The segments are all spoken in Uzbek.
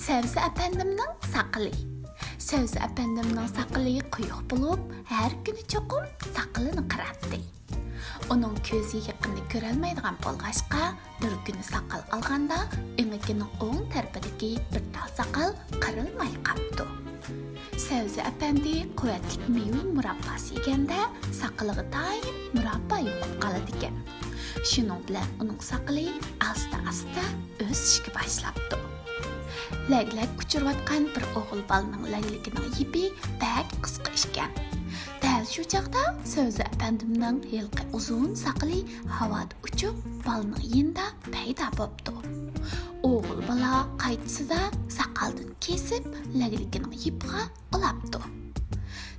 Savzi apandimning saqili. Savzi apandimning saqili quyuq bo'lib, har kuni cho'qim saqilini qiratdi. Uning ko'zi yaqinni ko'rolmaydigan bo'lg'achqa, bir kuni saqal olganda, o'ngining o'ng tarafidagi bir tal saqal qirilmay qoldi. Savzi apandi quvvatli meva murabbasi yeganda saqaliga doim murabba yo'qib qoladi ekan. Shuning bilan uning saqali asta-asta o'sishga boshlabdi. Laglak uchirayotgan bir o'g'il bolaning lagligining yipi bak qisqa ekan. Dal shu chaqda Savzi apandimning yilqi uzun saqali havoda uchib, bolaning yinda paydo bo'ldi. O'g'il bola qaytisida saqaldan kesib, lagligining yipiga ulabdi.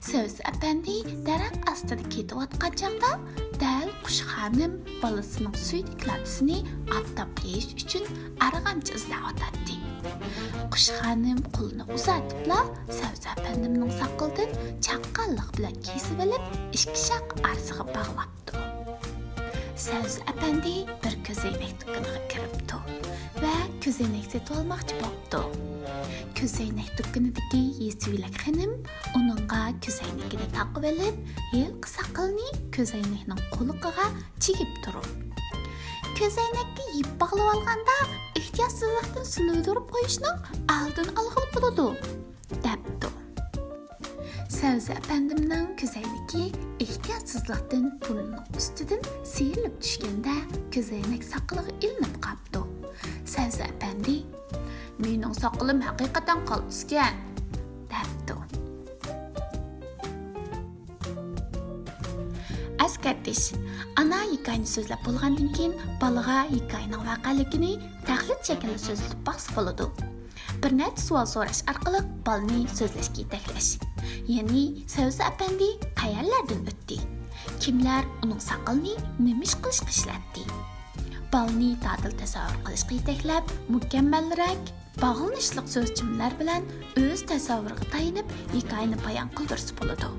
Savzi apandi daraxt ostida ketayotgan chaqda dal qushxonim bolasining suydik latisini attab yeyish uchun arg'amchi izlayotdi. Qushxonim qo'lini uzatibla Savzi apandimning saqaldan chaqqonlik bilan kesib olib, ikki shaq arsiga bog'labdi. Savzi apandi bir ko'zoynak do'koniga kiribdi va ko'zoynak sotib olmoqchi bo'ldi. Ko'zoynak do'konidagi yesivlik xonim uningga ko'zoynakini taqib olib, yilqi saqalni ko'zoynakning qo'liqiga chigib turib, ko'zoynakka yip bog'lab olganda ehtiyotsizlikdan sunuvdirib qo'yishning oldini olg'ili bo'ladi, debdi. Savzi apandimning ko'zoynaki ehtiyotsizlikdan burnining ustidan siyrilib tushganda ko'zoynak saqaliga ilinib qoldi. Savzi apandi "Mening saqalim haqiqatan qaltisgan", debdi. Askartish, ana hikoyani so'zlab bo'lgandan keyin bolaga hikoyaning voqeligini tahlil shaklida so'zlab baqsa bo'ladi. Bir necha savol so'rash orqali bolani so'zlashga yetaklash. Ya'ni Savzi apandi qayerlardan o'tdi? Kimlar uning saqalini nima ish qilishga ishlatdi? Bolani ta'til tasavvur qilishga yetaklab, mukammalroq bog'lanishliq so'zchimlar bilan o'z tasavvuriga tayinib hikoyani bayon qildirsa bo'ladi.